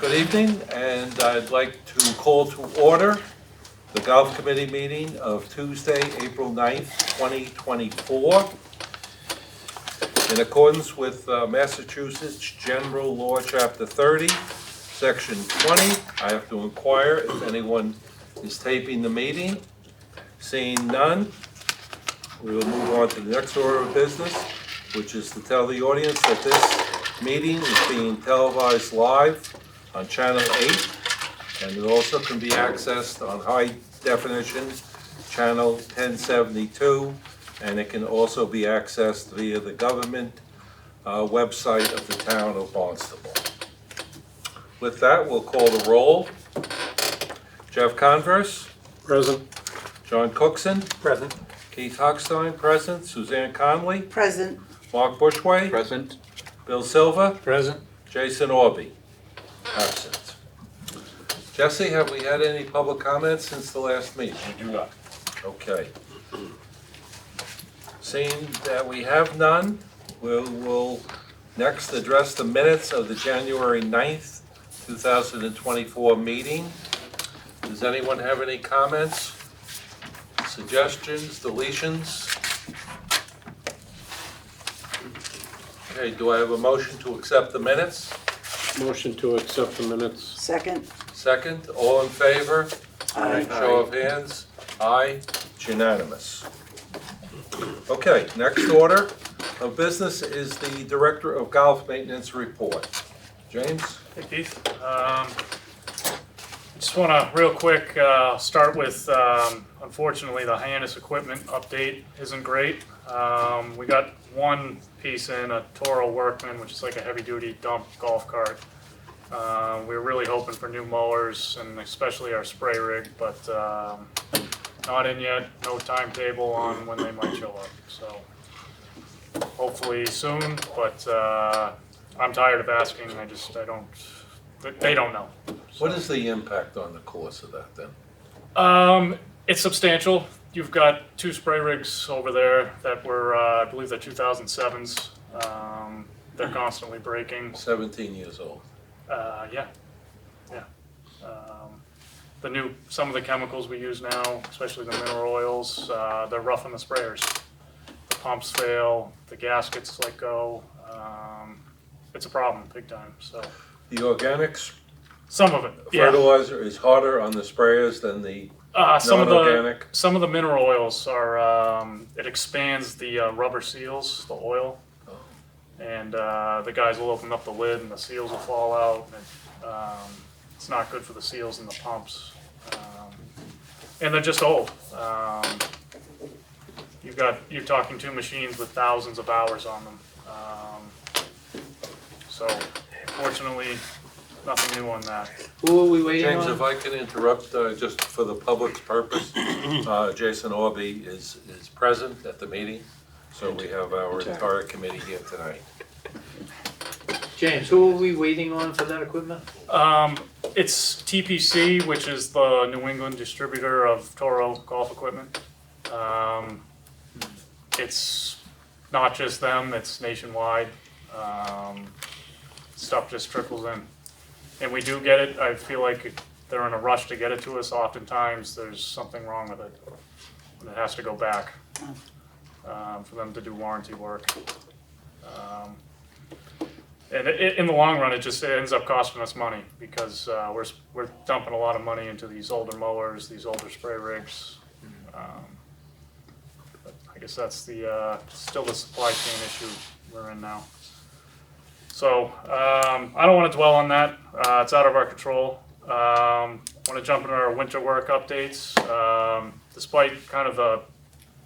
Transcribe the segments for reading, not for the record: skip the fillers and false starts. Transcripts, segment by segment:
Good evening, and I'd like to call to order the Golf Committee meeting of Tuesday, April 9th, 2024. In accordance with Massachusetts General Law, Chapter 30, Section 20, I have to inquire if anyone is taping the meeting. Seeing none, we will move on to the next order of business, which is to tell the audience that this meeting is being televised live on Channel 8, and it also can be accessed on high definition, Channel 1072, and it can also be accessed via the government website of the town of Barnstable. With that, we'll call the roll. Jeff Converse. Present. John Cookson. Present. Keith Hochstein, present. Suzanne Conley. Present. Mark Bushway. Present. Bill Silva. Present. Jason Orby, absent. Jesse, have we had any public comments since the last meeting? We do not. Okay. Seeing that we have none, we'll next address the minutes of the January 9th, 2024 meeting. Does anyone have any comments, suggestions, deletions? Okay, do I have a motion to accept the minutes? Motion to accept the minutes. Second. Second, all in favor? Aye. Show of hands. Aye, it's unanimous. Okay, next order of business is the Director of Golf Maintenance report. James? Hey Keith, just want to real quick start with unfortunately the Hyannis equipment update isn't great. We got one piece in, a Toro Workman, which is like a heavy duty dump golf cart. We were really hoping for new mowers and especially our spray rig, but not in yet, no timetable on when they might show up. So hopefully soon, but I'm tired of asking. They don't know. So. What is the impact on the course of that then? It's substantial. You've got two spray rigs over there that were, I believe they're 2007s. They're constantly breaking. 17 years old. Yeah. Some of the chemicals we use now, especially the mineral oils, they're roughing the sprayers. The pumps fail, the gaskets let go. It's a problem, big time. So The organics some of it, yeah. fertilizer is harder on the sprayers than the non-organic? Some of the mineral oils are, it expands the rubber seals, the oil. And the guys will open up the lid and the seals will fall out. And it's not good for the seals and the pumps. And they're just old. You're talking two machines with thousands of hours on them. So fortunately, nothing new on that. Who are we waiting James, on? if I can interrupt, just for the public's purpose, Jason Orby is present at the meeting, so we have our entire committee here tonight. James, who are we waiting on for that equipment? It's TPC, which is the New England distributor of Toro golf equipment. It's not just them, it's nationwide. Stuff just trickles in. And we do get it. I feel like they're in a rush to get it to us. Oftentimes there's something wrong with it. And it has to go back for them to do warranty work. And in the long run, it ends up costing us money because we're dumping a lot of money into these older mowers, these older spray rigs. But I guess that's still the supply chain issue we're in now. So I don't want to dwell on that. It's out of our control. Want to jump into our winter work updates. Despite kind of the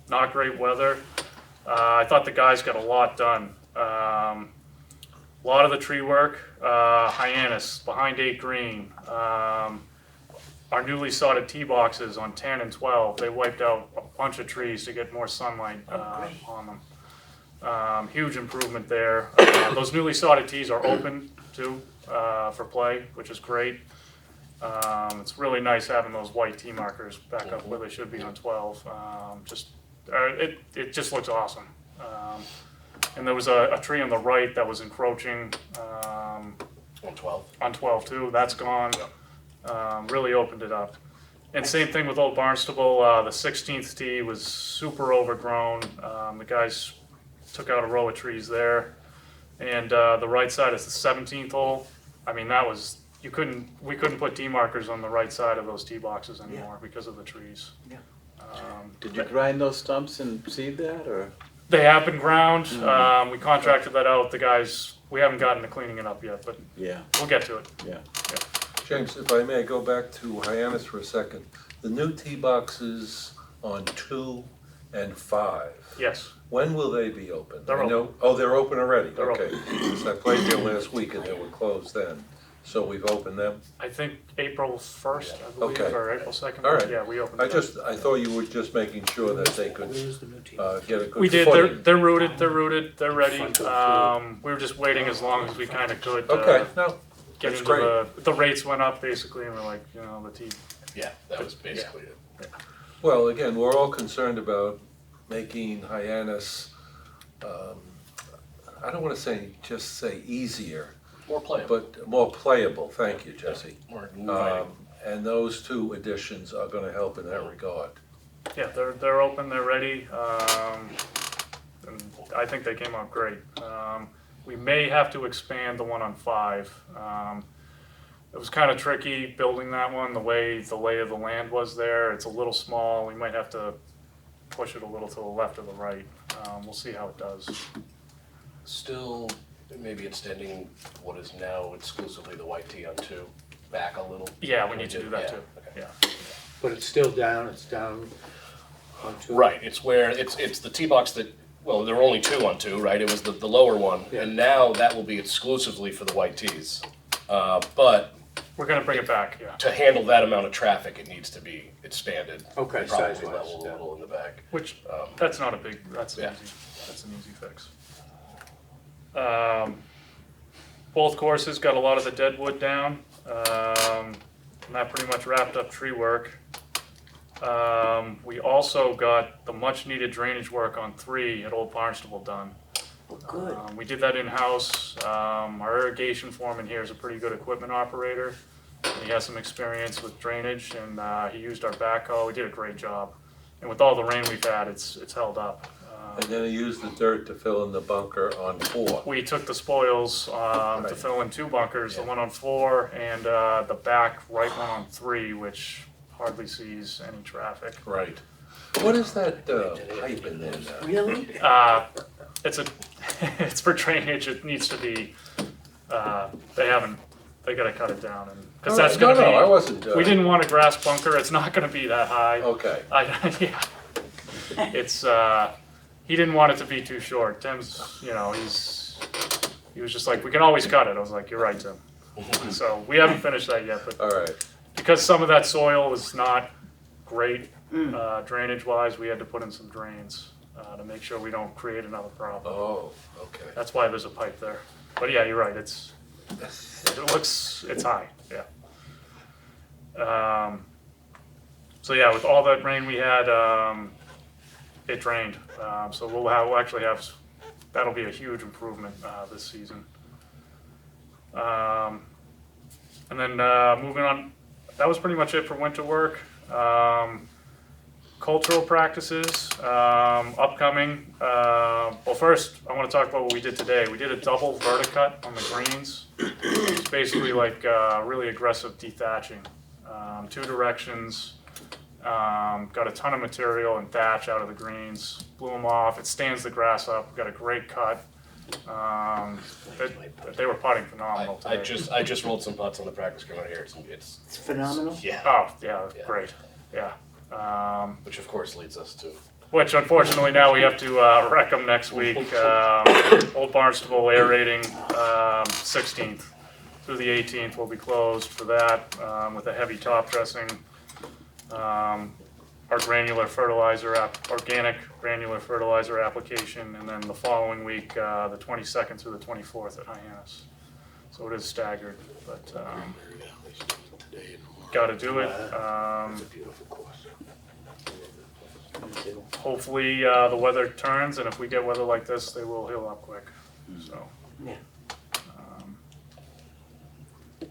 not great weather, I thought the guys got a lot done. A lot of the tree work, Hyannis, behind 8 Green, our newly sodded tee boxes on 10 and 12, they wiped out a bunch of trees to get more sunlight on them. Huge improvement there. Those newly sodded tees are open too for play, which is great. It's really nice having those white tee markers back up where they should be on 12. It just looks awesome. And there was a tree on the right that was encroaching. on 12. on 12 too, that's gone. Really opened it up. And same thing with Old Barnstable, the 16th tee was super overgrown. The guys took out a row of trees there. And the right side is the 17th hole. I mean, that was, we couldn't put tee markers on the right side of those tee boxes anymore because of the trees. Yeah. Did you grind those stumps and seed that, or? They have been ground. We contracted that out. The guys, we haven't gotten to cleaning it up yet, but Yeah, we'll get to it. yeah. James, if I may go back to Hyannis for a second. The new tee boxes on 2 and 5, Yes. when will they be open? They're I know- open. Oh, they're open already? They're Okay. Because I played there last week and they were closed then. So we've opened them? I think April 1st, I believe, Okay. or April 2nd. All right. Yeah, we opened I it up. I thought you were just making sure that they could Where's the new team? get a good We did, footing. they're rooted, they're ready. Front to the We were just waiting as long as we kinda could. Okay, no, Get that's into great. the rates went up basically, and we're like, you know, the team. Yeah, that was basically it. Well, again, we're all concerned about making Hyannis, I don't wanna just say easier, More playable. but more playable, thank you, Jesse. More inviting. And those 2 additions are gonna help in that regard. Yeah, they're open, they're ready, and I think they came out great. We may have to expand the one on 5. It was kind of tricky building that one, the way the lay of the land was there. It's a little small, we might have to push it a little to the left or the right. We'll see how it does. Still, maybe extending what is now exclusively the white tee on 2 back a little. Yeah, we need to do that Yeah, too, okay. yeah. But it's still down, it's down on 2. Right, it's where, it's the tee box that, well, there were only 2 on 2, right? It was the lower one, Yeah. and now that will be exclusively for the white tees. But We're gonna bring it back, yeah. to handle that amount of traffic, it needs to be expanded. Okay, And probably size-wise, level a yeah. little in the back. Which, that's not a big, that's Yeah. an easy fix. Both courses got a lot of the dead wood down, and that pretty much wrapped up tree work. We also got the much needed drainage work on 3 at Old Barnstable done. Oh, good. We did that in-house. Our irrigation foreman here is a pretty good equipment operator. He has some experience with drainage, and he used our backhoe. He did a great job. And with all the rain we've had, it's held up. And then he used the dirt to fill in the bunker on 4. We took the spoils to fill in 2 bunkers, the one on 4 and the back right one on 3, which hardly sees any traffic. Right. What is that pipe in there now? Really? It's for drainage. It needs to be. They gotta cut it down, and because that's gonna No, I be. wasn't. We didn't want a grass bunker. It's not gonna be that high. Okay, Yeah. It's he didn't want it to be too short. Tim's, he was just like, we can always cut it. I was like, you're right, Tim. So we haven't finished that yet, but all right. because some of that soil was not great drainage wise, we had to put in some drains to make sure we don't create another problem. Oh, okay. That's why there's a pipe there. But yeah, you're right. It's high. Yeah. So yeah, with all that rain we had, it drained. So we'll actually have, that'll be a huge improvement this season. And then moving on, that was pretty much it for winter work. Cultural practices, upcoming. Well, first, I want to talk about what we did today. We did a double verticut on the greens. It's basically like really aggressive dethatching. 2 directions. Got a ton of material and thatch out of the greens. Blew them off. It stands the grass up. Got a great cut. They were putting phenomenal I today. I just rolled some putts on the practice ground here. It's It's phenomenal. yeah, Oh, yeah, Yeah. great. Yeah. which of course leads us to Which unfortunately now we have to wreck them next week. Old Barnstable aerating 16th through the 18th will be closed for that with a heavy top dressing. Our granular fertilizer, organic granular fertilizer application, and then the following week, the 22nd through the 24th at Hyannis. So it is staggered, but got to do it. It's a beautiful course. Hopefully the weather turns, and if we get weather like this, they will heal up quick. So. Yeah.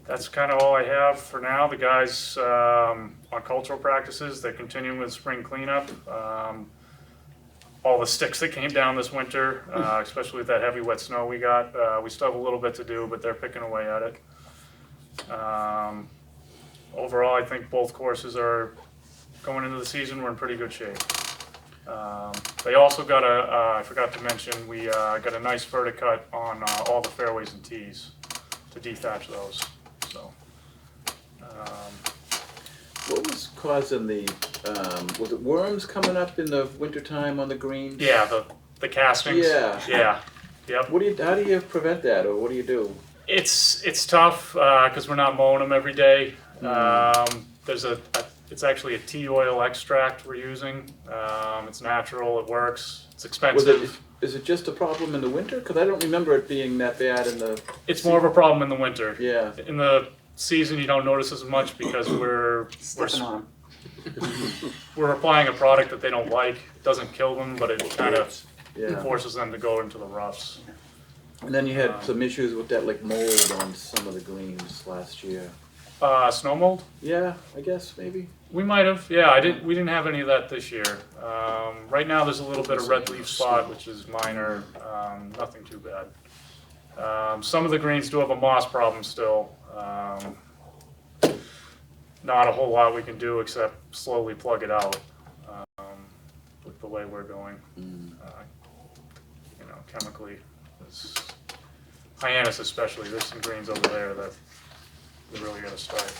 That's kind of all I have for now. The guys on cultural practices, they're continuing with spring cleanup. All the sticks that came down this winter, especially with that heavy wet snow we got, we still have a little bit to do, but they're picking away at it. Overall, I think both courses are going into the season, we're in pretty good shape. They also got I forgot to mention, we got a nice verticut on all the fairways and tees to dethatch those, so. What was causing the, was it worms coming up in the wintertime on the greens? Yeah, the castings. Yeah. Yeah, yep. How do you prevent that, or what do you do? It's tough, cause we're not mowing them every day. There's it's actually a tea oil extract we're using. It's natural, it works, it's expensive. Is it just a problem in the winter? Because I don't remember it being that bad in the. It's more of a problem in the winter. Yeah. In the season, you don't notice as much because we're applying a product that they don't like. It doesn't kill them, but it kind of forces them to go into the roughs. And then you had some issues with that, like mold on some of the greens last year. Snow mold? Yeah, I guess maybe. We might have. Yeah, we didn't have any of that this year. Right now, there's a little bit of red leaf spot, which is minor. Nothing too bad. Some of the greens do have a moss problem still. Not a whole lot we can do except slowly plug it out with the way we're going. Chemically. Hyannis especially, there's some greens over there that we really gotta start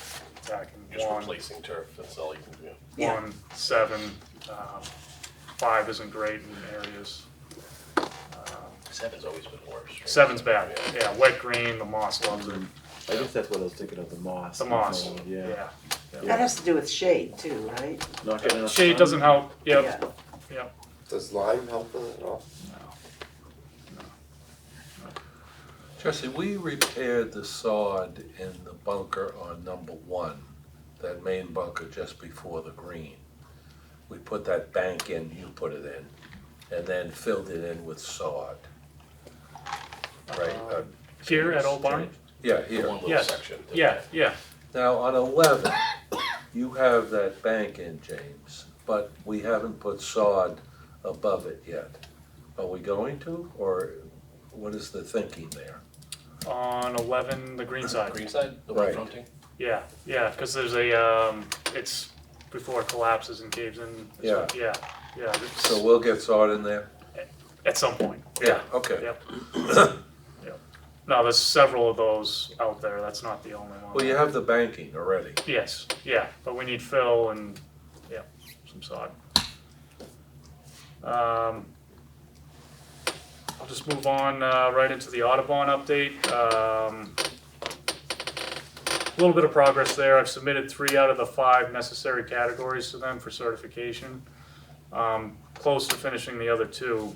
attacking. Just replacing turf, that's all you can do. Yeah. 1, 7, 5 isn't great in areas. 7's always been worse. Right? 7's bad, yeah, wet green, the moss loves it. I guess that's what I was thinking of, the moss. The moss, Yeah. yeah. That has to do with shade too, right? Not getting enough Shade sun? doesn't help, yep, Yeah. yep. Does lime help with it at all? Jesse, we repaired the sod in the bunker on number 1, that main bunker just before the green. We put that bank in, you put it in, and then filled it in with sod. Right? Here at Old Barn? Yeah, The here. one little Yes. section. Yeah. Now, on 11, you have that bank in, James, but we haven't put sod above it yet. Are we going to, or what is the thinking there? On 11, the green side. Green side, the one Right. fronting? Yeah, because there's a, it's before it collapses and caves in. Yeah. Yeah, it's- So we'll get sod in there? at some point. Okay. Yep. Yep. No, there's several of those out there, that's not the only one. Well, you have the banking already. Yes, yeah, but we need fill and, yeah, some sod. I'll just move on right into the Audubon update. A little bit of progress there. I've submitted 3 out of the 5 necessary categories to them for certification. Close to finishing the other 2.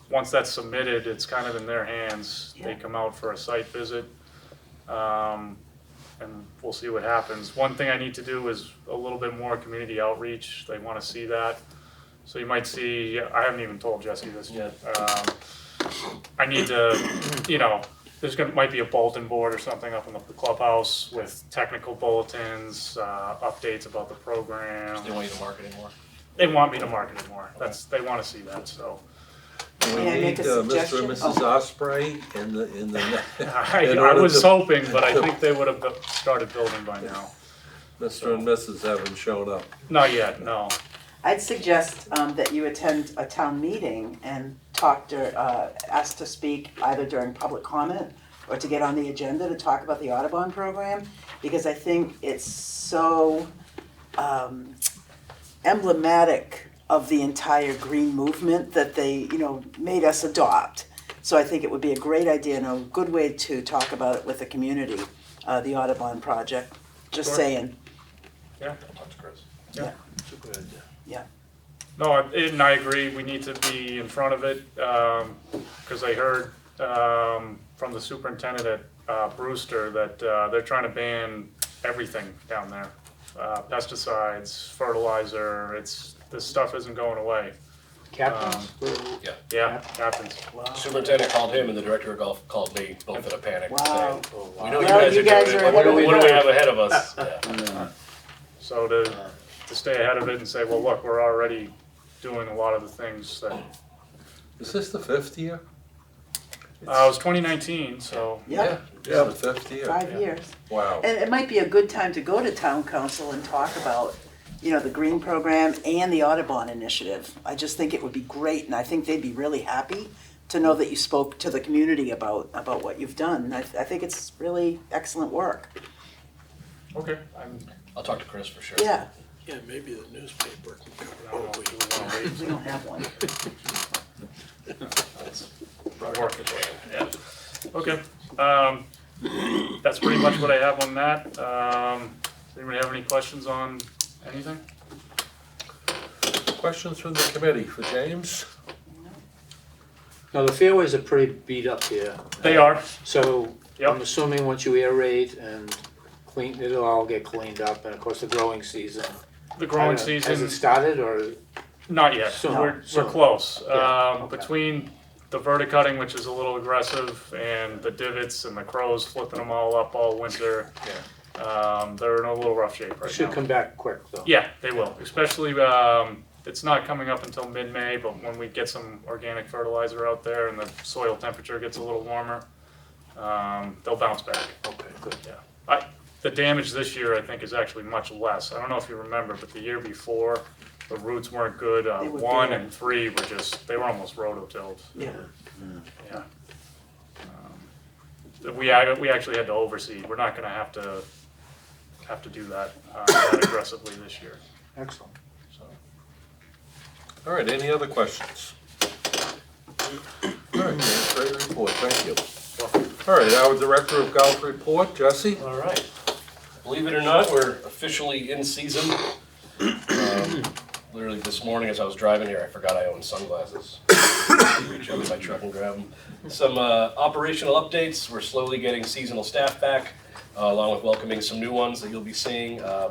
Once that's submitted, it's kind of in their hands. They come out for a site visit. And we'll see what happens. One thing I need to do is a little bit more community outreach. They want to see that. So you might see, I haven't even told Jesse this yet. I need to, might be a bulletin board or something up in the clubhouse with technical bulletins, updates about the program. They want you to market it more? They want me to market it more. They want to see that, so. Do we May I make need a Mr. and suggestion? Mrs. Osprey in the I was hoping, but I think they would have started building by now. Mr. and Mrs. haven't shown up. Not yet, no. I'd suggest that you attend a town meeting and ask to speak either during public comment or to get on the agenda to talk about the Audubon program, because I think it's so emblematic of the entire green movement that they, made us adopt. So I think it would be a great idea and a good way to talk about it with the community, the Audubon project. Just Sure. saying. Yeah. I'll talk to Chris. Yeah. It's a good idea. No, and I agree, we need to be in front of it, because I heard from the superintendent at Brewster that they're trying to ban everything down there. Pesticides, fertilizer, this stuff isn't going away. Captains? Yeah, captains. Superintendent called him and the director of golf called me, both in a panic, Wow. saying, Oh, we wow. know you Well, guys you are guys doing are it, what do we ahead of have ahead of us? Yeah. So to stay ahead of it and say, well, look, we're already doing a lot of the things that, Is this the 5th year? it was 2019, so, Yeah, This is the 5th year. 5 Yeah. years. Wow. And it might be a good time to go to town council and talk about, you know, the green program and the Audubon initiative. I just think it would be great, and I think they'd be really happy to know that you spoke to the community about what you've done. I think it's really excellent work. okay. I'll talk to Chris for sure. Yeah, Yeah, maybe the newspaper can cover I don't know if you wanna wait. we don't have one. Work it, yeah. Okay, that's pretty much what I have on that. Does anybody have any questions on anything? Questions from the committee for James? Now, the fairways are pretty beat up here. They are, So Yep. I'm assuming once you aerate and clean, it'll all get cleaned up, and of course the growing season. the growing Has it season, started, or? not yet, Soon. we're Soon. close. Yeah, okay. Between the verticutting, which is a little aggressive, and the divots and the crows flipping them all up all winter, they're in a little rough shape right Should now. come back quick, though. Yeah, they will, especially, it's not coming up until mid-May, but when we get some organic fertilizer out there and the soil temperature gets a little warmer, they'll bounce back. Okay, good. The damage this year, I think, is actually much less. I don't know if you remember, but the year before, the roots weren't good. They were 1 bare. and 3 were just, they were almost rototilled. Yeah. Yeah. We actually had to overseed. We're not gonna have to do that aggressively this year, Excellent. so. All right, any other questions? All right, James, great report, thank you. All right, our Director of Golf report, Jesse? All right. Believe it or not, we're officially in season. Literally this morning as I was driving here, I forgot I owned sunglasses. Reach out to my truck and grab them. Some operational updates. We're slowly getting seasonal staff back, along with welcoming some new ones that you'll be seeing. I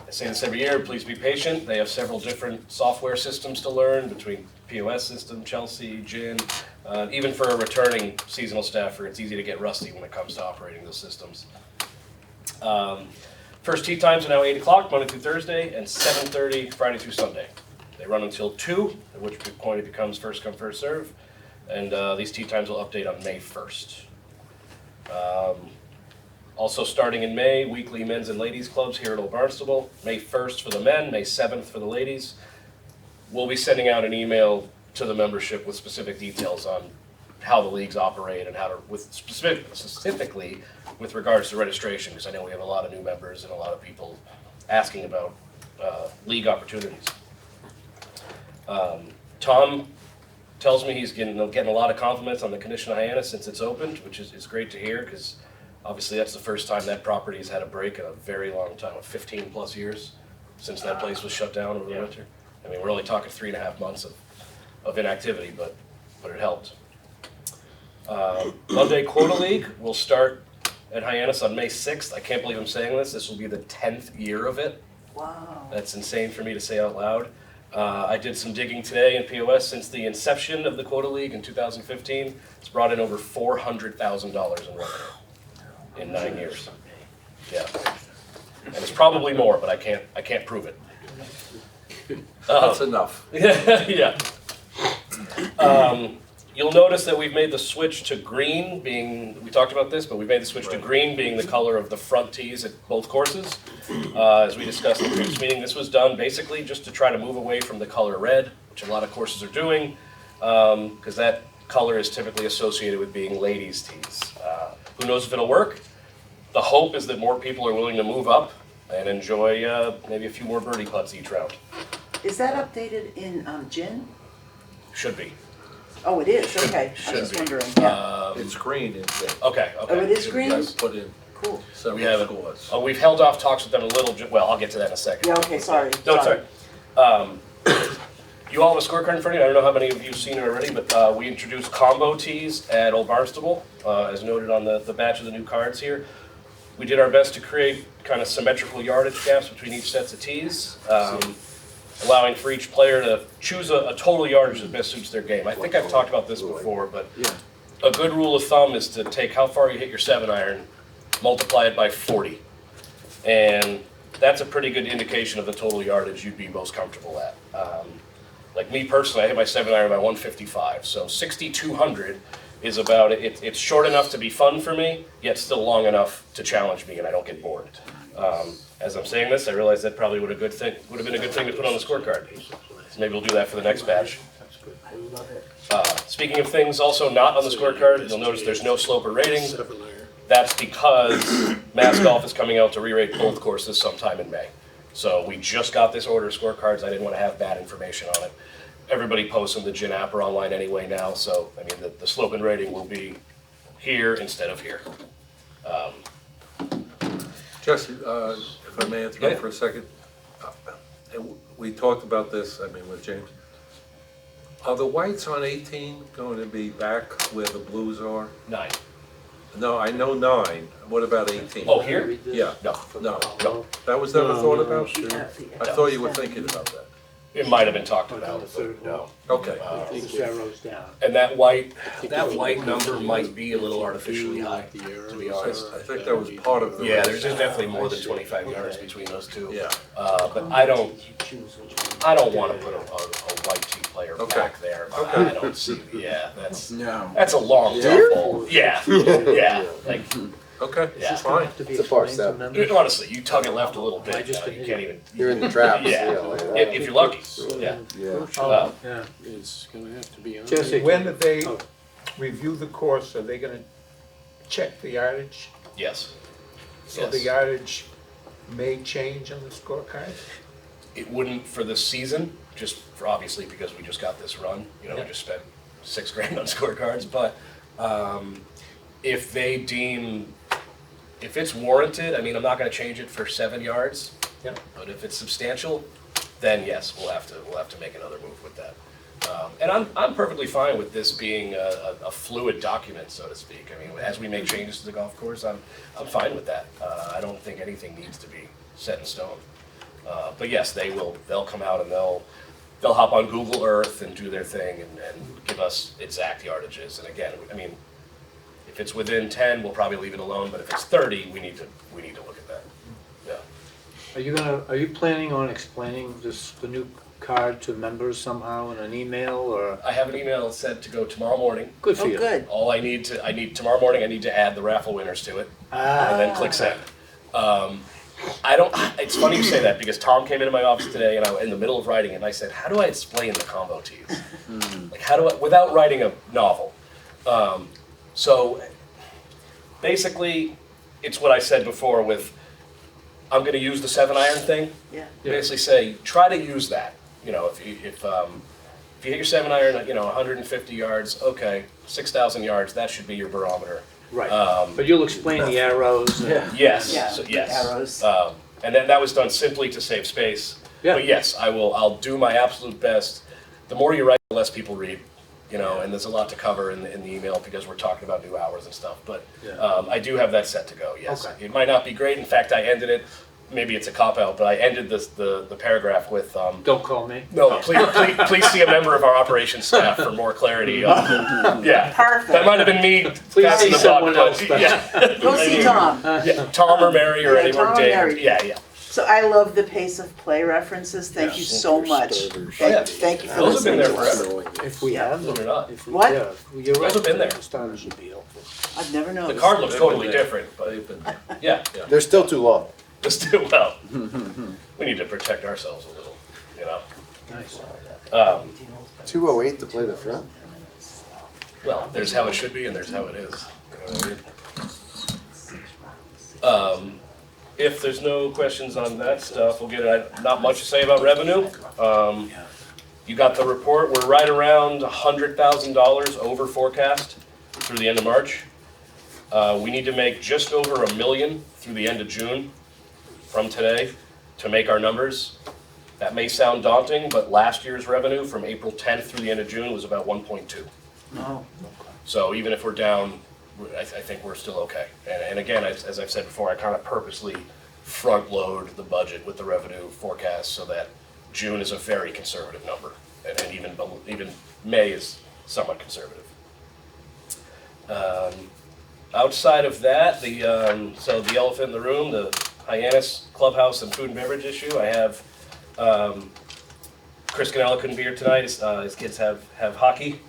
say this every year, please be patient. They have several different software systems to learn between POS system, Chelsea, Gin. Even for a returning seasonal staffer, it's easy to get rusty when it comes to operating those systems. First tee times are now 8 o'clock, Monday through Thursday, and 7:30 Friday through Sunday. They run until 2, at which point it becomes first come, first serve. And these tee times will update on May 1st. Also starting in May, weekly men's and ladies clubs here at Old Barnstable. May 1st for the men, May 7th for the ladies. We'll be sending out an email to the membership with specific details on how the leagues operate and how to, specifically with regards to registration, because I know we have a lot of new members and a lot of people asking about league opportunities. Tom tells me he's getting a lot of compliments on the Condition of Hyannis since it's opened, which is great to hear, because obviously that's the first time that property has had a break in a very long time, 15 plus years since that place was shut down over the winter. I mean, we're only talking 3.5 months of inactivity, but it helped. Monday Quota League will start at Hyannis on May 6th. I can't believe I'm saying this. This will be the 10th year of it. Wow. That's insane for me to say out loud. I did some digging today in POS. Since the inception of the Quota League in 2015, it's brought in over $400,000 in revenue in 9 years. Yeah, and it's probably more, but I can't prove it. That's enough. Yeah. You'll notice that we've made the switch to green being, we talked about this, but we've made the switch to green being the color of the front tees at both courses. As we discussed in the previous meeting, this was done basically just to try to move away from the color red, which a lot of courses are doing, because that color is typically associated with being ladies' tees. Who knows if it'll work? The hope is that more people are willing to move up and enjoy maybe a few more birdie putts each round. Is that updated in Gin? Should be. Oh, it is, okay. I should was be. wondering, yeah. It's green, isn't it? Okay. Oh, it is You green? guys put in Cool. several We haven't. scores. We've held off talks with them a little, well, I'll get to that in a second. Yeah, okay, sorry. No, it's all right. You all have a scorecard in front of you. I don't know how many of you have seen it already, but we introduced combo tees at Old Barnstable, as noted on the batch of the new cards here. We did our best to create kind of symmetrical yardage gaps between each sets of tees. allowing for each player to choose a total yardage that best suits their game. I think I've talked about this before, but Yeah. a good rule of thumb is to take how far you hit your 7-iron, multiply it by 40. And that's a pretty good indication of the total yardage you'd be most comfortable at. Like me personally, I hit my 7-iron by 155, so 6,200 is about, it's short enough to be fun for me, yet still long enough to challenge me and I don't get bored. As I'm saying this, I realize that probably would have been a good thing to put on the scorecard. So maybe we'll do that for the next batch. Speaking of things also not on the scorecard, you'll notice there's no sloper rating. 7-iron. That's because Mass Golf is coming out to re-rate both courses sometime in May. So we just got this order of scorecards, I didn't want to have bad information on it. Everybody posts in the Gin app or online anyway now, so, I mean, the slope and rating will be here instead of here. Jesse, if I may interrupt for a second, and we talked about this, I mean, with James. Are the whites on 18 going to be back where the blues are? 9. No, I know 9, what about 18? Oh, here? Yeah, No, no, no. that was never thought about? Yeah, I thought you were thinking about that. It might have been talked about, but no. Okay, These arrows down. And that white number might be a little artificially high, to be honest. I think that was part of the. Yeah, there's definitely more than 25 yards between those two. Yeah. But I don't wanna put a white tee player Okay. back there. Okay. I don't see, yeah, that's No. a long tough hole. Yeah, yeah, like, Okay, Yeah. fine. It's a par seven. honestly, you tug it left a little bit, you can't even, You're in the traps. yeah, if you're lucky, yeah. Yeah. Yeah. It's gonna have to be on. Jesse. When they Oh. review the course, are they gonna check the yardage? Yes. So the Yes. yardage may change on the scorecard? It wouldn't for this season, just for obviously because we just got this run, we Yeah. just spent $6,000 on scorecards, but, if they deem, if it's warranted, I mean, I'm not gonna change it for 7 yards. Yep. But if it's substantial, then yes, we'll have to make another move with that. And I'm perfectly fine with this being a fluid document, so to speak. I mean, as we make changes to the golf course, I'm fine with that. I don't think anything needs to be set in stone. But yes, they'll come out and they'll hop on Google Earth and do their thing and give us exact yardages. And again, I mean, if it's within 10, we'll probably leave it alone, but if it's 30, we need to look at that. Yeah. Are you planning on explaining the new card to members somehow in an email or? I have an email set to go tomorrow morning. Good for Oh, you. good. All I need tomorrow morning, I need to add the raffle winners to it, and then click send. It's funny you say that, because Tom came into my office today, and I was in the middle of writing, and I said, how do I explain the combo tees? Like, how do I, without writing a novel? So, basically, it's what I said before with, I'm gonna use the 7-iron thing. Yeah. Basically say, try to use that. You know, if you hit your 7-iron at, 150 yards, okay, 6,000 yards, that should be your barometer. Right, but you'll explain the arrows and. Yes, Yeah, so yes. arrows. And then that was done simply to save space. Yeah. But yes, I'll do my absolute best. The more you write, the less people read, and there's a lot to cover in the email because we're talking about new hours and stuff. But I do have that set to go, yes. Okay. It might not be great. In fact, I ended it, maybe it's a cop-out, but I ended the paragraph with, Don't call me. no, please see a member of our operations staff for more clarity. Yeah. Perfect. That might have been me Please passing see the buck, someone but else, but- yeah. Go see Tom. Yeah, Tom or Mary or Yeah, anyone, Tom or Dave. Mary. Yeah. So I love the pace of play references. Thank you so much. Thank you for Those have been listening there to us. forever. If we have them. Believe it or not. If we- What? yeah, you're right. Those have been there. Starters should be helpful. I've never The noticed. card looks They've totally been there. different, but They've been, yeah, They're still too long. let's do well. We need to protect ourselves a little, Nice. 208 to play the front? Well, there's how it should be and there's how it is. You know what I mean? If there's no questions on that stuff, we'll get it. Not much to say about revenue. You got the report. We're right around $100,000 over forecast through the end of March. We need to make just over $1 million through the end of June from today to make our numbers. That may sound daunting, but last year's revenue from April 10th through the end of June was about 1.2. Oh, So even if we're down, I think we're still okay. And again, as I've said before, I kind of purposely front load the budget with the revenue forecast so that June is a very conservative number, and even May is somewhat conservative. Outside of that, so the elephant in the room, the Hyannis Clubhouse and food and beverage issue, I have, Chris Ganella couldn't be here tonight, his kids have hockey.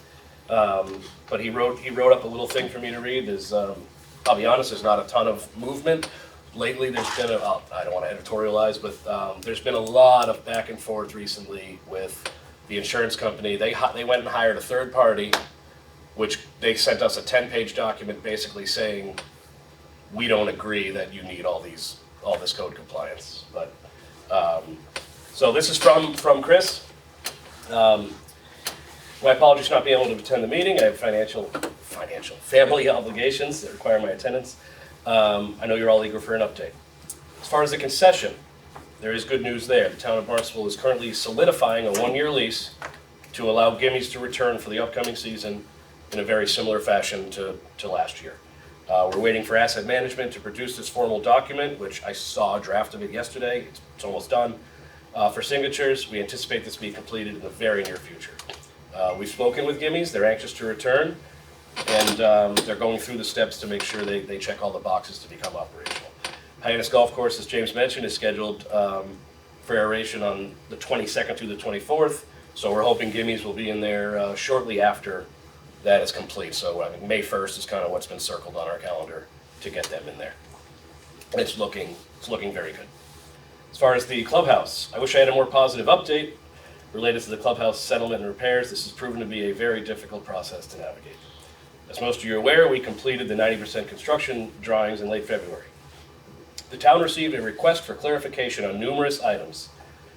But he wrote up a little thing for me to read. I'll be honest, there's not a ton of movement. Lately, there's been I don't want to editorialize, but there's been a lot of back and forth recently with the insurance company. They went and hired a third party, which they sent us a 10-page document basically saying, we don't agree that you need all this code compliance. But so this is from Chris. My apologies for not being able to attend the meeting. I have family obligations that require my attendance. I know you're all eager for an update. As far as the concession, there is good news there. The town of Barnstable is currently solidifying a 1-year lease to allow Gimmies to return for the upcoming season in a very similar fashion to last year. We're waiting for asset management to produce this formal document, which I saw a draft of it yesterday. It's almost done. For signatures, we anticipate this to be completed in the very near future. We've spoken with Gimmies, they're anxious to return, and they're going through the steps to make sure they check all the boxes to become operational. Hyannis Golf Course, as James mentioned, is scheduled for aeration on the 22nd through the 24th, so we're hoping Gimmies will be in there shortly after that is complete. So I mean, May 1st is kind of what's been circled on our calendar to get them in there. It's looking very good. As far as the clubhouse, I wish I had a more positive update related to the clubhouse settlement and repairs. This has proven to be a very difficult process to navigate. As most of you are aware, we completed the 90% construction drawings in late February. The town received a request for clarification on numerous items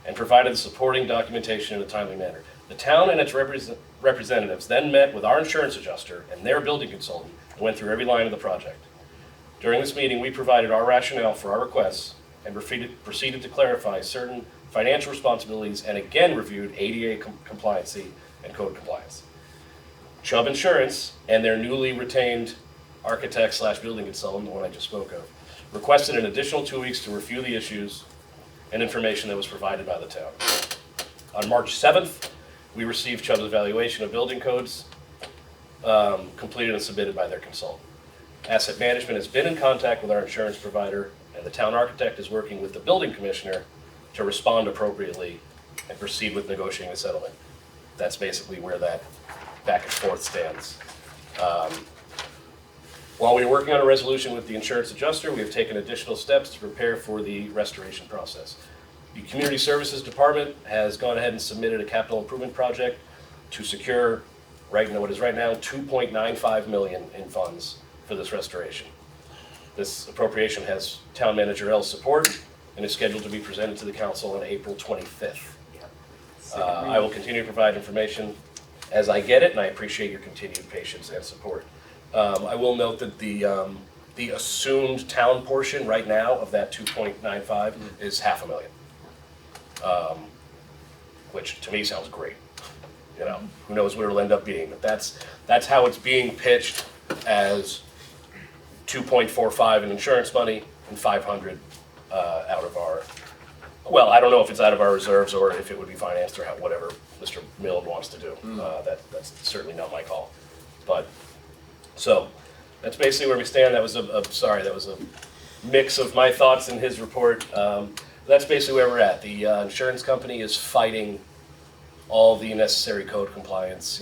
and provided the supporting documentation in a timely manner. The town and its representatives then met with our insurance adjuster and their building consultant and went through every line of the project. During this meeting, we provided our rationale for our requests and proceeded to clarify certain financial responsibilities and again reviewed ADA compliancy and code compliance. Chubb Insurance and their newly retained architect/building consultant, the one I just spoke of, requested an additional 2 weeks to review the issues and information that was provided by the town. On March 7th, we received Chubb's evaluation of building codes, completed and submitted by their consultant. Asset management has been in contact with our insurance provider, and the town architect is working with the building commissioner to respond appropriately and proceed with negotiating the settlement. That's basically where that back and forth stands. While we are working on a resolution with the insurance adjuster, we have taken additional steps to prepare for the restoration process. The Community Services Department has gone ahead and submitted a capital improvement project to secure right now $2.95 million in funds for this restoration. This appropriation has Town Manager L's support and is scheduled to be presented to the council on April 25th. I will continue to provide information as I get it, and I appreciate your continued patience and support. I will note that the assumed town portion right now of that 2.95 is $500,000, which to me sounds great. You know, who knows what it'll end up being, but that's how it's being pitched, as 2.45 in insurance money and 500 out of our, well, I don't know if it's out of our reserves or if it would be financed or whatever Mr. Milne wants to do. That's certainly not my call. But, so, that's basically where we stand. That was that was a mix of my thoughts and his report. That's basically where we're at. The insurance company is fighting all the necessary code compliance,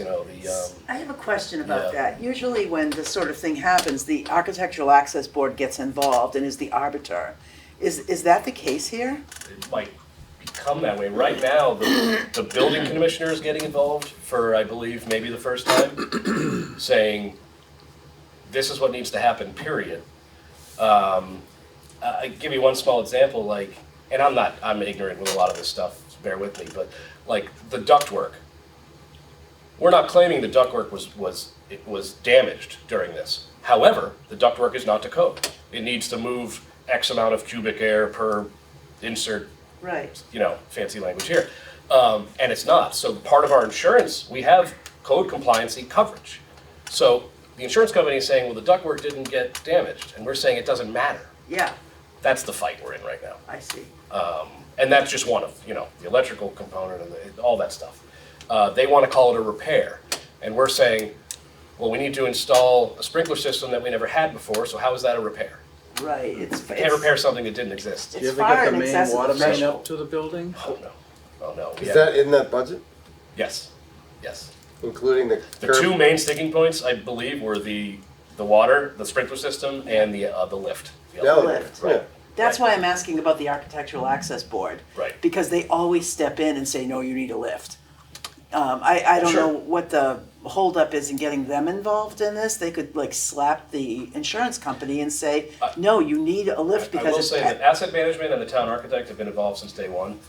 I have a question about Yeah. that. Usually when this sort of thing happens, the Architectural Access Board gets involved and is the arbiter. Is that the case here? It might become that way. Right now, the building commissioner is getting involved for, I believe, maybe the first time, saying, this is what needs to happen, period. I give you one small example, and I'm ignorant with a lot of this stuff, bear with me, but the ductwork. We're not claiming the ductwork was damaged during this. However, the ductwork is not to code. It needs to move X amount of cubic air per insert, Right. fancy language here. And it's not. So part of our insurance, we have code compliancy coverage. So the insurance company is saying, well, the ductwork didn't get damaged. And we're saying it doesn't matter. Yeah. That's the fight we're in right now. I see. And that's just one of, the electrical component and all that stuff. They want to call it a repair. And we're saying, well, we need to install a sprinkler system that we never had before, so how is that a repair? Right, You can't repair something that didn't exist. Do It's you ever far get in the main excess of water the main threshold. up to the building? Oh, no. Oh, no. Is that in that budget, Yes, yes. including the The curb? two main sticking points, I believe, were the water, the sprinkler system, and the lift. The The elevator. elevator, lift. yeah. That's why I'm asking about the Architectural Access Board. Right. Because they always step in and say, no, you need a lift. I don't know Sure. what the holdup is in getting them involved in this. They could like slap the insurance company and say, no, you need a lift I because will it's. say that asset management and the town architect have been involved since day one.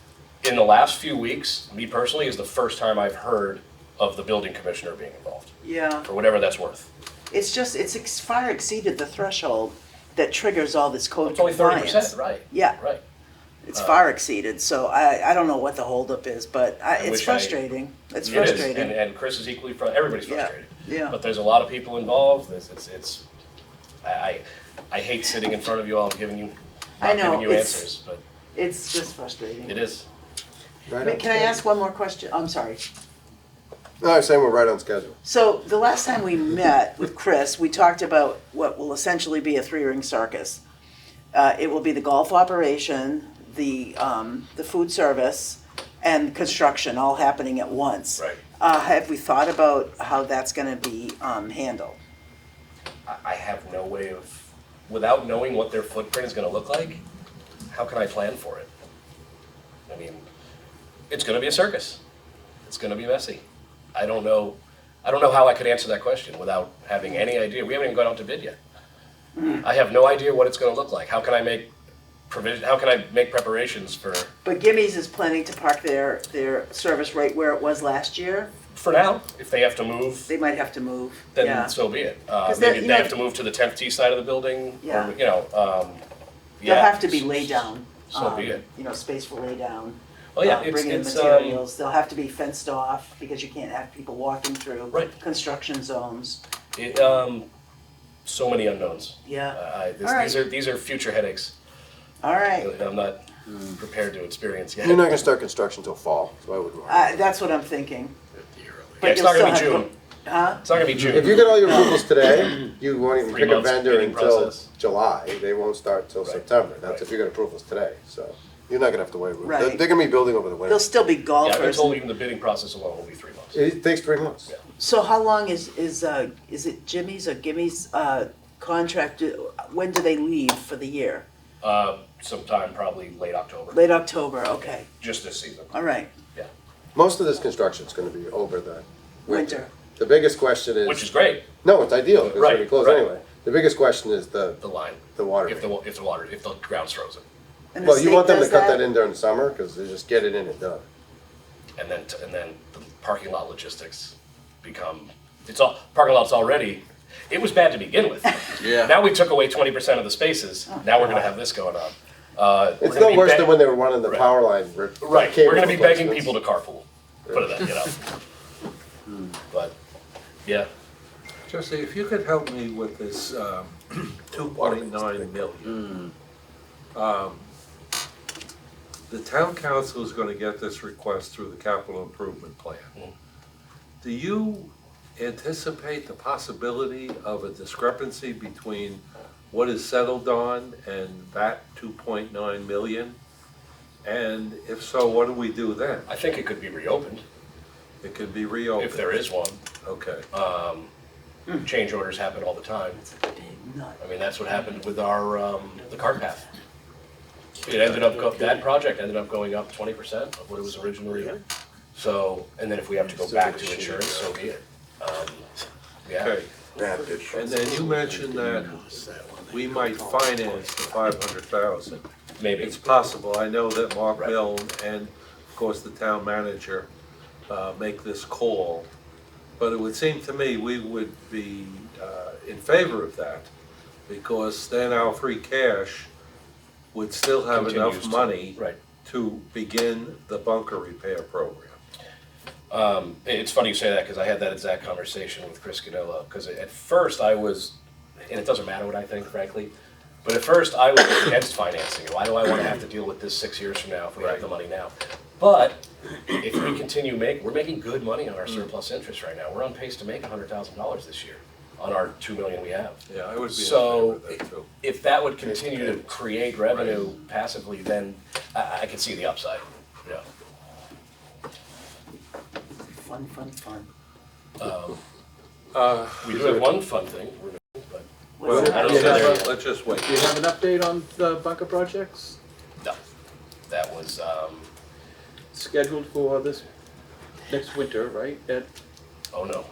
In the last few weeks, me personally, is the first time I've heard of the building commissioner being involved, Yeah, for whatever that's worth. it's just, far exceeded the threshold that triggers all this code It's only compliance. 30%, right? Yeah. Right. It's far exceeded, so I don't know what the holdup is, but it's wish frustrating. It's It is, frustrating. and Chris is equally, everybody's Yeah, frustrated. yeah. But there's a lot of people involved, I hate sitting in front of you all giving you, I not know, giving you it's- answers, but It's just frustrating. it is. Right on Can I schedule. ask one more question? I'm sorry. No, I'm saying we're right on schedule. So the last time we met with Chris, we talked about what will essentially be a three-ring circus. It will be the golf operation, the food service, and construction all happening at once. Right. Have we thought about how that's gonna be handled? I have no way of, without knowing what their footprint is gonna look like, how can I plan for it? I mean, it's gonna be a circus. It's gonna be messy. I don't know how I could answer that question without having any idea. We haven't even gone out to bid yet. I have no idea what it's gonna look like. How can I make preparations for Gimmy's is planning to park their service right where it was last year. now? If they have to move, They might have to move, yeah. then so be it. 'Cause Maybe you they know- have to move to the 10th T side of the building, Yeah. or, There'll yeah. have to be lay down. So be it. Space for lay down. Oh, yeah, Bring in it's, materials, they'll have to be fenced off because you can't have people walking through. Right. Construction zones, so many unknowns. yeah. These All right. these are future headaches All right, that I'm not prepared to experience yet. You're not gonna start construction till fall, so I wouldn't worry. that's what I'm thinking. Yeah, But it's you'll not gonna be still have June. Huh? It's not gonna be June. If you get all your approvals today, you won't even 3 pick a months vendor bidding until process. July. They won't start till Right. September. That's Right. if you get approvals today, so you're not gonna have to wait. Right. They're gonna be building over the winter. There'll still be Yeah, I've been golfers. told even the bidding process alone will be 3 months. It takes 3 months. Yeah. So how long is it Jimmy's or Gimmy's contract? When do they leave for the year? Sometime probably late October, Late October, okay, just this season. all right, Most of this construction's gonna be over the winter. winter. The biggest question is. Which is great, No, it's ideal, because it's gonna be Right, closed right. anyway. The biggest question is the the line. water. If main. if the ground's frozen. And the Well, you state want them to does cut that in during the summer, because they just get it in and done. And then the parking lot logistics become, parking lot's already, it was bad to begin with. Yeah. Now we took away 20% of the spaces, now we're gonna have this going on. It's no worse than when they were running the Right. power line. Right, cable we're gonna be begging replacements. people to carpool, put it that, But, yeah, Jesse, if you could help me with this 2.9 million. The town council is gonna get this request through the capital improvement plan. Do you anticipate the possibility of a discrepancy between what is settled on and that 2.9 million? And if so, what do we do then? I think it could be reopened, It could be reopened. if there is one. Okay. Change orders happen all the time. Big nut. I mean, that's what happened with our, the cart path. It ended up, that project ended up going up 20% of what it was originally. So, and then if we have to go back to insurance, so be it. Yeah, Okay. And then you mentioned that we might finance the 500,000. maybe. It's possible. I know that Mark Right. Milne and, of course, the town manager make this call. But it would seem to me we would be in favor of that, because then our free cash would still have enough Continues to- money right. to begin the bunker repair program. It's funny you say that, because I had that exact conversation with Chris Cadillo, because at first I was, and it doesn't matter what I think, frankly, But at first, I was against financing it. Why do I want to have to deal with this 6 years from now if we have the money now? But if we continue we're making good money on our surplus interest right now. We're on pace to make $100,000 this year on our 2 million we have. Yeah, I would be in favor So of that too. if that would continue to create revenue passively, then I could see the upside, yeah. Fun, fun, fun. We do have one fun thing, but What's Well, that? I don't let's see that just- yet. let's just wait. Do you have an update on the bunker projects no. That was, scheduled for this next winter, right? oh no,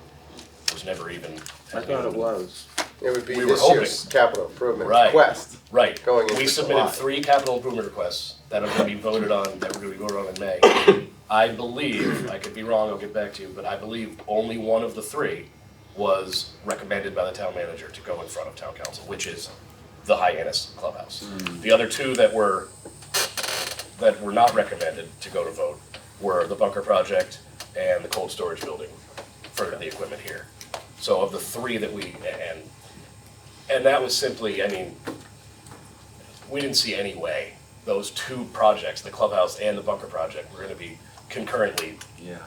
it was never even. I thought it was. It would be We were this year's capital improvement Right. request. Right. Going into We submitted July. 3 capital improvement requests that are gonna be voted on, that we're gonna be voted on in May. I believe, I could be wrong, I'll get back to you, but I believe only one of the 3 was recommended by the town manager to go in front of town council, which is the Hyannis Clubhouse. The other 2 that were not recommended to go to vote were the bunker project and the cold storage building for the equipment here. So of the 3 that and that was simply, I mean, we didn't see any way those 2 projects, the clubhouse and the bunker project, were gonna be concurrently Yeah.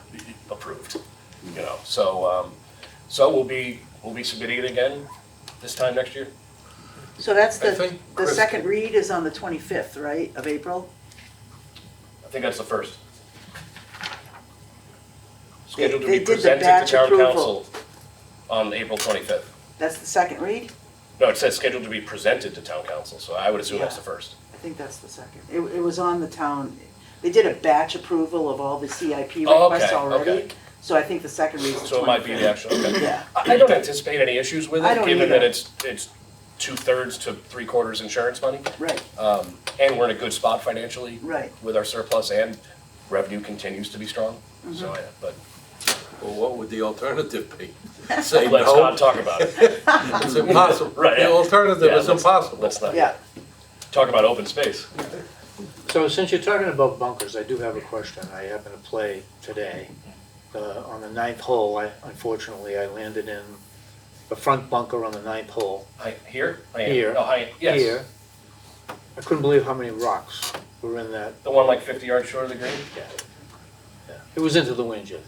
approved, you know, so we'll be submitting it again this time next year. So that's I the think the Chris- second read is on the 25th, right, of April? I think that's the first. Scheduled to They be did the presented to batch town approval. council on April 25th. That's the second read? No, it says scheduled to be presented to town council, so I would assume that's the first. I think that's the second. It was on the town, they did a batch approval of all the CIP Oh, requests okay, already. okay. So I think the second read is the 25th. So it might be the actual, okay. Yeah. I don't anticipate any issues with I it, don't given that either. it's 2/3 to 3/4 insurance money. Right, And we're in a good spot financially. Right. With our surplus, and revenue continues to be strong, Mm-hmm. so, but Well, what would the alternative be? Say let's no? not talk about it. It's impossible. Right, The yeah. alternative Yeah, is let's- impossible. Let's not yeah. talk about open space. So since you're talking about bunkers, I do have a question. I happen to play today. On the 9th hole, unfortunately, I landed in the front bunker on the 9th hole. Here? I am. Here. Oh, yes. Here. I couldn't believe how many rocks were in that. The one like 50 yards short of the green? Yeah. It was into the wind, Jesse.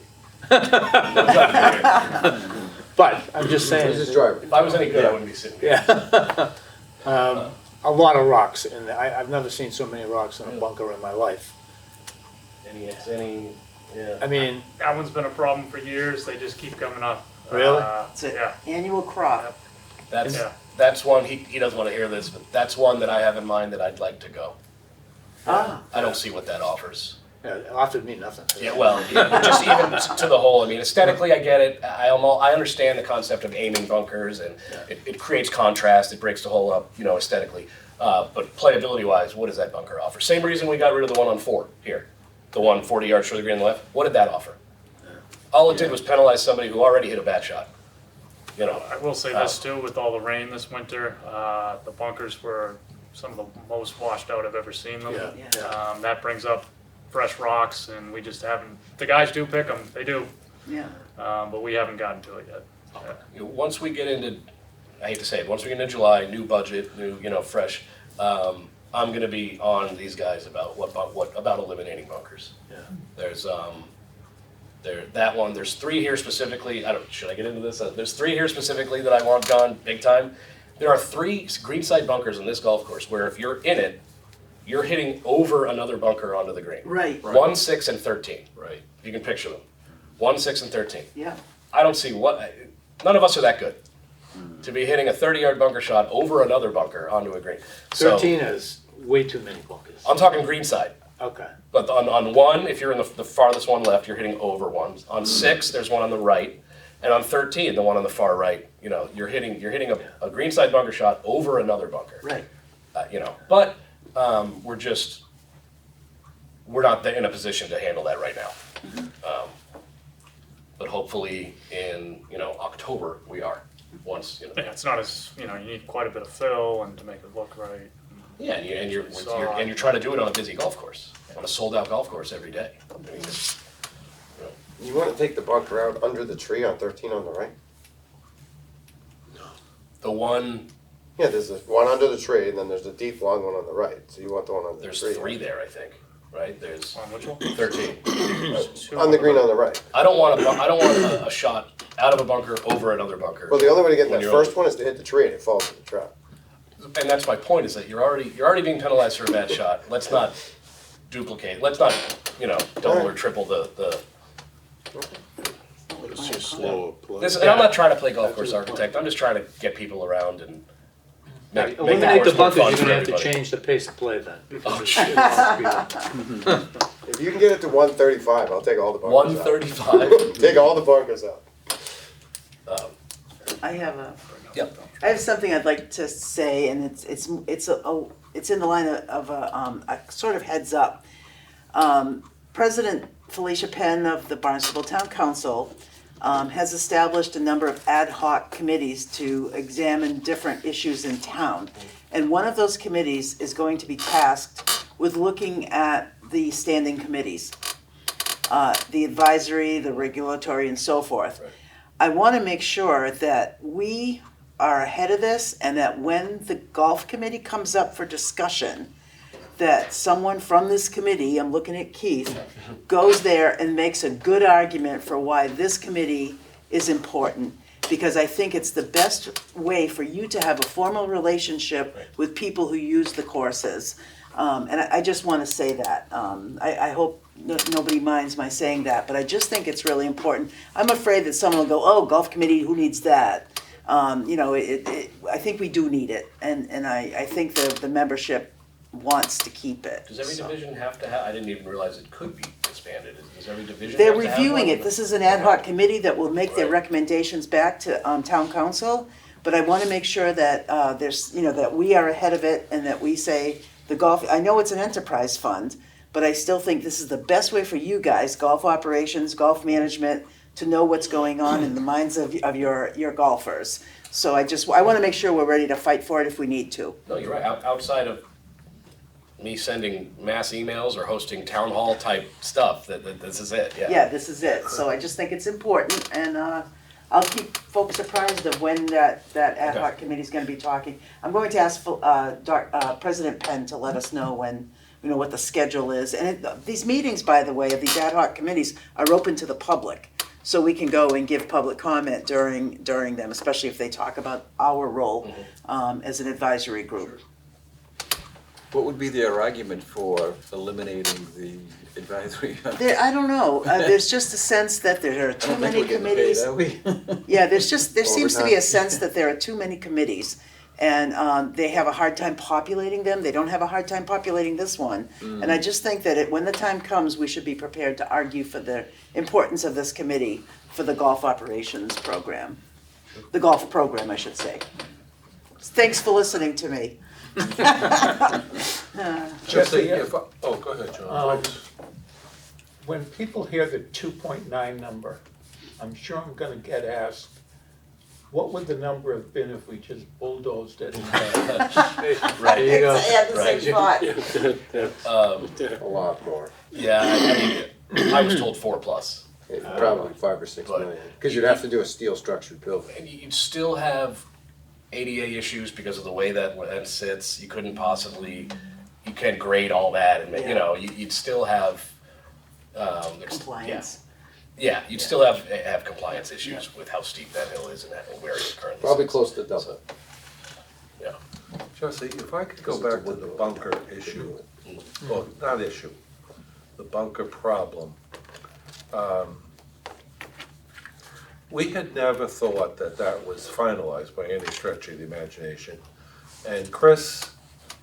But I'm just saying. This is driving. If I was any good, I wouldn't be sitting here. Yeah. A lot of rocks in there. I've never seen so many rocks in a bunker in my life. Yeah. I mean, That one's been a problem for years, they just keep coming up. Really? It's an Yeah, annual crop. That's, Yeah. that's one, he doesn't want to hear this, but that's one that I have in mind that I'd like to go. Ah, I don't see what that offers. it offered me nothing. Yeah, well, yeah, just even to the whole, I mean, aesthetically, I get it. I understand the concept of aiming bunkers, and it creates contrast, it breaks the hole up, you know, aesthetically. But playability-wise, what does that bunker offer? Same reason we got rid of the one on 4 here. The one 40 yards short of the green on the left. What did that offer? All it did was penalize somebody who already hit a bad shot. You know, I will say this too, with all the rain this winter, the bunkers were some of the most washed out I've ever seen them. Yeah. That brings up fresh rocks, and we just haven't, the guys do pick them, they do, yeah. but we haven't gotten to it yet. Yeah. you know, once we get into, I hate to say it, once we get into July, new budget, new, you know, fresh, I'm gonna be on these guys about what about eliminating bunkers. Yeah. There's there's 3 here specifically, should I get into this? There's 3 here specifically that I want gone big time. There are 3 greenside bunkers on this golf course where if you're in it, you're hitting over another bunker onto the green. Right, 1, 6, and 13. Right. If you can picture them. 1, 6, and 13. yeah. I don't see none of us are that good to be hitting a 30-yard bunker shot over another bunker onto a green. So, 13 is way too many bunkers. I'm talking greenside. Okay. But on 1, if you're in the farthest one left, you're hitting over 1. On 6, there's one on the right. And on 13, the one on the far right, you know, you're hitting a greenside bunker shot over another bunker. Right. You know, but we're not in a position to handle that right now. But hopefully in, you know, October, we are, once, you know. Yeah, it's not as, you know, you need quite a bit of fill and to make it look right. Yeah, and you're trying to do it on a busy golf course, on a sold-out golf course every day. I mean, it's, You wanna take the bunker out under the tree on 13 on the right? the one Yeah, there's one under the tree, and then there's a deep long one on the right, so you want the one under the There's tree. 3 there, I think, right? There's On which one? 13. On the green on the right. I don't want a shot out of a bunker over another bunker. Well, the only way to get when that you're first over. one is to hit the tree and it falls in the trap. And that's my point, is that you're already being penalized for a bad shot. Let's not duplicate, let's not, double or triple the. It's just slow play. This, and I'm not trying to play golf course architect, I'm just trying to get people around and make the Eliminate the course more bunkers, fun you're for gonna have to everybody. change the pace of play then. Oh, shit. If you can get it to 135, I'll take all the bunkers out. 135. Take all the bunkers out. I have a. Yep. I have something I'd like to say, and it's in the line of a sort of heads up. President Felicia Penn of the Barnstable Town Council has established a number of ad hoc committees to examine different issues in town. And one of those committees is going to be tasked with looking at the standing committees, the advisory, the regulatory, and so forth. Right. I want to make sure that we are ahead of this, and that when the golf committee comes up for discussion, that someone from this committee, I'm looking at Keith, goes there and makes a good argument for why this committee is important. Because I think it's the best way for you to have a formal relationship with people who use the courses. And I just want to say that. I hope nobody minds my saying that, but I just think it's really important. I'm afraid that someone will go, oh, golf committee, who needs that? I think we do need it, and I think the membership wants to keep it. Does every so. division have to have, I didn't even realize it could be expanded. Does every division They're have to have reviewing one? it. This is an ad hoc committee that will make their Right. recommendations back to town council. But I want to make sure that that we are ahead of it, and that we say the golf, I know it's an enterprise fund, but I still think this is the best way for you guys, golf operations, golf management, to know what's going on in the minds of your golfers. So I want to make sure we're ready to fight for it if we need to. No, you're right. Outside of me sending mass emails or hosting town hall type stuff, that this is it, yeah. Yeah, this is it. So I just think it's important, and I'll keep folks apprised of when that ad hoc committee is going to be talking. I'm going to ask President Penn to let us know when, what the schedule is. And these meetings, by the way, of these ad hoc committees are open to the public. So we can go and give public comment during them, especially if they talk about our role as an advisory group. What would be their argument for eliminating the advisory? I don't know. There's just a sense that there are too many committees. Yeah, there seems to be a sense that there are too many committees, and they have a hard time populating them. They don't have a hard time populating this one. And I just think that when the time comes, we should be prepared to argue for the importance of this committee for the golf operations program. The golf program, I should say. Thanks for listening to me. Just say, go ahead, John. When people hear the 2.9 number, I'm sure I'm gonna get asked, what would the number have been if we just bulldozed it? Right. There you go. I had the same thought. A lot more. Yeah, I mean, I was told 4+. Probably 5 or 6 But- million. Because you'd have to do a steel structured building. And you'd still have ADA issues because of the way that sits. You couldn't possibly, you can't grade all that, and you'd still have Compliance. Yeah, you'd still have compliance issues with how steep that hill is and where it currently Probably sits. close to double. Yeah. Jesse, if I could go back to the bunker issue, well, not issue, the bunker problem. We had never thought that was finalized by any stretch of the imagination. And Chris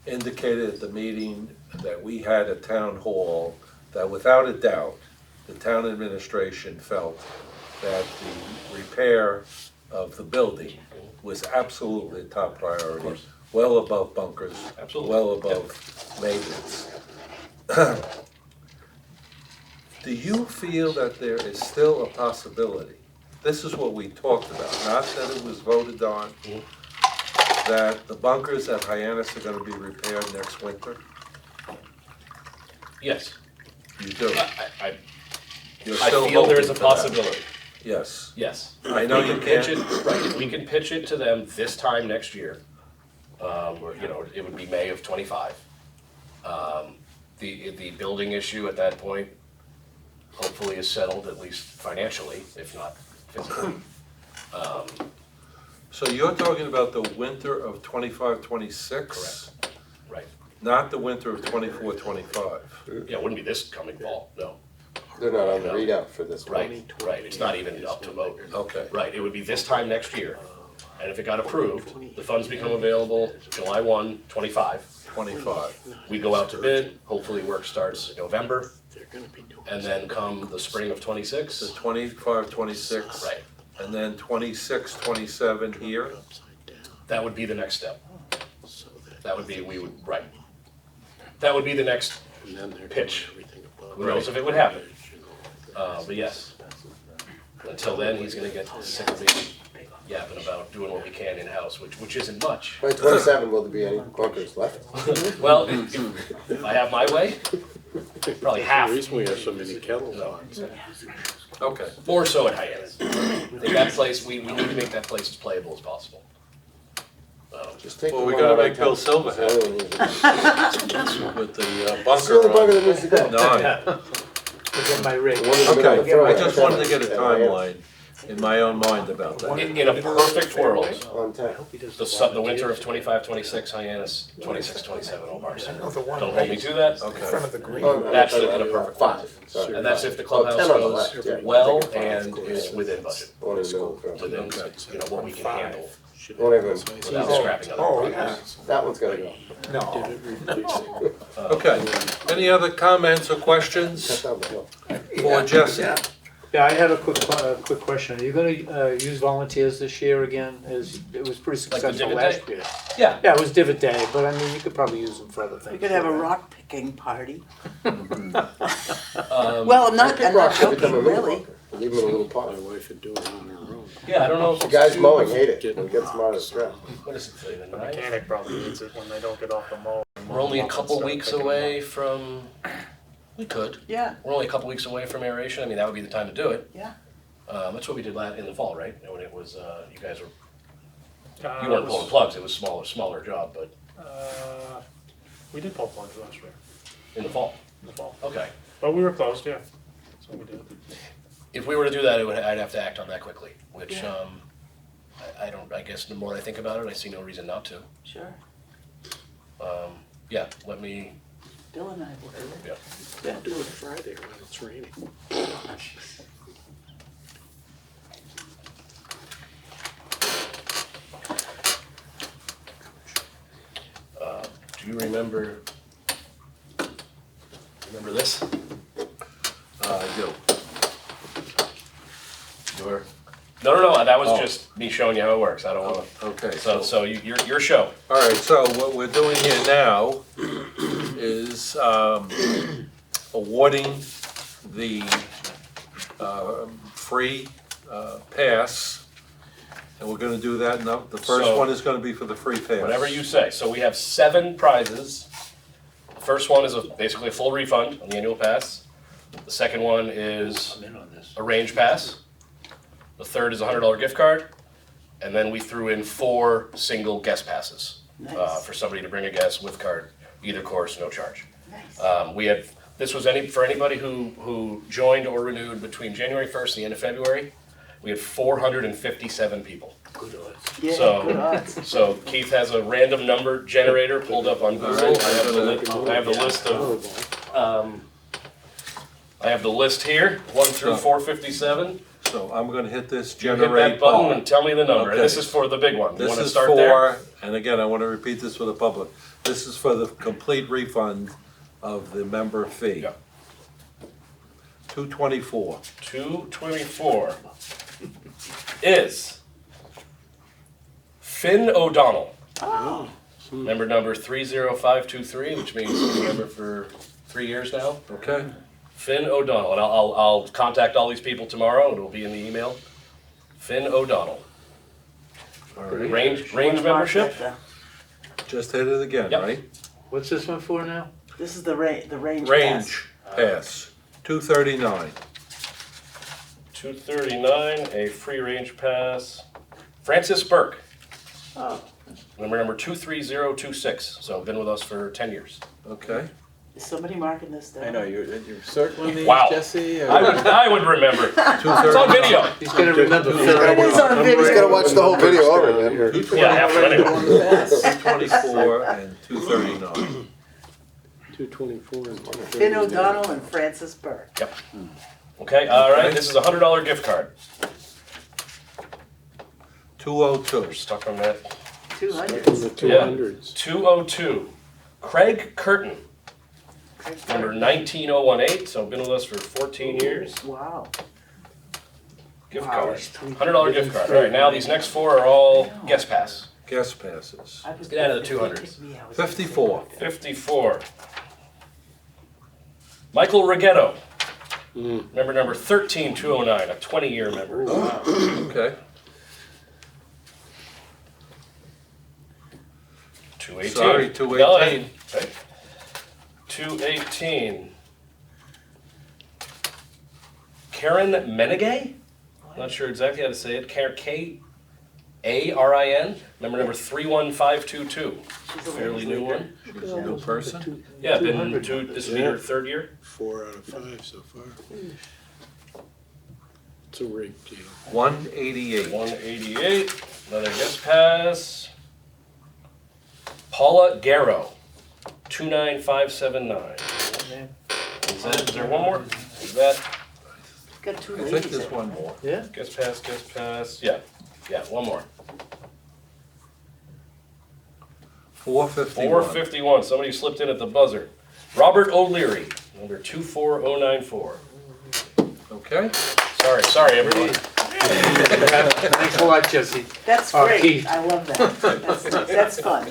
indicated at the meeting that we had at town hall that without a doubt, the town administration felt that the repair of the building was absolutely a top priority, well above bunkers, Absolutely. well above maintenance. Do you feel that there is still a possibility? This is what we talked about, not that it was voted on, that the bunkers at Hyannis are gonna be repaired next winter? Yes, You do? I You're I still feel there is a hoping for that? possibility. Yes. Yes. I know We you can pitch can't. it, right, if we can pitch it to them this time next year, or, you know, it would be May of '25. The building issue at that point hopefully is settled, at least financially, if not physically. So you're talking about the winter of 25, 26? Correct. Right. Not the winter of 24, 25? Yeah, it wouldn't be this coming fall, no. They're not on the readout for this one. Right, it's not even up to vote. Okay. Right, it would be this time next year. And if it got approved, the funds become available July 1, 25. 25. We go out to bid, hopefully work starts in November, and then come the spring of So '26. 25, 26. Right, And then 26, 27 here? that would be the next step. That would be, right. That would be the next pitch. Who knows if it would happen? But yes. Until then, he's gonna get sick of me yapping about doing what we can in-house, which isn't much. By 27, will there be any bunkers left? Well, if I have my way, probably half. The reason we have so many kettles No. on. Okay. More so at Hyannis. I think that place, we need to make that place as playable as possible. Just take Well, the we one gotta out on make Bill top. Silver That's the only reason. With the It's the only bunker bunker that needs to go. on 9. Within my rate. The one in the middle of the Okay, throwaway. I just wanted to get a timeline in my own mind about that. In a perfect world, On 10. the winter of 25, 26, Hyannis, 26, 27, Old Barnstable. Oh, the one Don't hold me to that. in front of the green. Oh, I'm That's talking in a about perfect 5. Sorry. And that's if the 10 clubhouse on the goes left, yeah. well and is within budget, The one in the middle of the throwaway. within, you know, what we can handle Won't even, without scrapping other Oh, projects. that one's gotta go. No. Okay, any other comments or Cut questions down the hill. for Jesse? Yeah, I had a quick question. Are you gonna use volunteers this year again? It was pretty Like the successful Divot last Day? year. Yeah, Yeah, it was Divot Day, but I mean, you could probably use them for other things. We could have a rock picking party. um, Well, I'm not Rocks every time I joking, move a really. bunker. Leave them in a little pot. My wife would do it on her own. yeah, I don't know if The it's guys too- mowing hate it, when it gets them out of the strap. What is it, say, the The 9th? mechanic probably needs it when they don't get off the mow. We're only a couple weeks away from, we could, Yeah, we're only a couple weeks away from aeration, I mean, that would be the time to do it. yeah. That's what we did in the fall, right? When it was, you guys were, Uh, you weren't pulling plugs, it was smaller job, but We did pull plugs last year, in the fall, in the fall. okay. But we were closed, yeah. So we did. If we were to do that, I'd have to act on that quickly, which, Yeah. I don't, I guess the more I think about it, I see no reason not to. Sure. Yeah, let me, Bill and I will do it. yeah. Don't do it Friday when it's raining. Do you remember this? I do. Your, no, that was just me showing you how it works, I don't wanna, Okay, so your show. all right, so what we're doing here now is awarding the free pass. And we're gonna do that now. The first So- one is gonna be for the free pass. Whatever you say. So we have 7 prizes. The first one is basically a full refund on the annual pass. The second one is I'm in on this. a range pass. The third is a $100 gift card. And then we threw in 4 single guest passes Nice. for somebody to bring a guest with card, either course, no charge. Nice. We had, this was for anybody who joined or renewed between January 1st and the end of February. We had 457 people. Good odds. Yeah, So- good odds. So Keith has a random number generator pulled up on Google. I have the list of, I have the list here, 1 through 457. So I'm gonna hit this You hit generate that button ball. and tell me the number. And Okay. this is for the big one. You This wanna is start there? for, and again, I wanna repeat this for the public, this is for the complete refund of the member fee. Yeah. 224. 224 is Finn O'Donnell. Member number 30523, which means he's a member for 3 years now. Okay? Finn O'Donnell, and I'll contact all these people tomorrow, and it'll be in the email. Finn O'Donnell. All right. Range Wanna mark membership? that Just hit it again, Yep. right? What's this one for now? This is the range pass. Range pass, 239. 239, a free range pass. Francis Burke. Oh, number 23026, so been with us for 10 years. Okay. Is somebody marking this down? I know, you're circling these, Wow. Jesse? or- I would remember. It's on video. He's gonna remember It is on video. He's gotta watch the whole video over, man. Yeah, half of it anyway. 224 and 239. 224 and 239. Finn O'Donnell and Francis Burke. Yep. Okay, all right, this is a $100 gift card. 202. We're stuck on that. 200. From the 200s. 202, Craig Curtin, number 19018, so been with us for 14 years. Wow. Gift card, $100 gift card. All right, now these next four are all guest pass. Guest passes. Get out of the 200s. 54. 54. Michael Rigetto, member number 13209, a 20-year member. Okay. 218. Sorry, 218. Okay. 218. Karen Menegay? Not sure exactly how to say it. K-A-R-I-N, member number 31522. Fairly new one. She's a new person. Yeah, been this will be her third year. 4 out of 5 so far. It's a rigged deal. 188. 188, another guest pass. Paula Garrow, 29579. Is there one more? Is that Got two I think ladies. there's one more. Yeah? guest pass, Yeah, one more. 451. 451, somebody slipped in at the buzzer. Robert O'Leary, number 24094. Okay. Sorry everyone. Thanks a lot, Jesse. That's Oh, great. Keith. I love that. That's fun.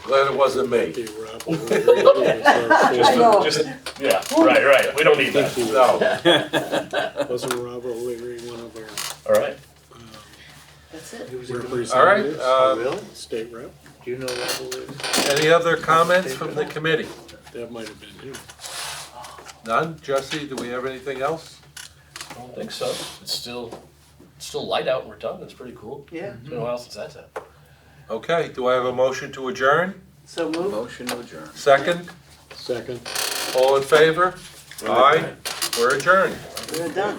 Glad it wasn't me. Be Rob O'Leary, I know. Just, yeah, right, we don't need that. No. wasn't Rob O'Leary one of our All right. That's it. He was a good- All right. representatives? Really? State rep? Do you know that? Any other comments from the committee? That might have been him. None? Jesse, do we have anything else? I don't think so. It's still light out and we're done. That's pretty cool. Yeah. It's been a while since that's happened. Okay, do I have a motion to adjourn? So move. Motion to adjourn. Second? Second. All in favor? Aye. We're adjourned. We're done.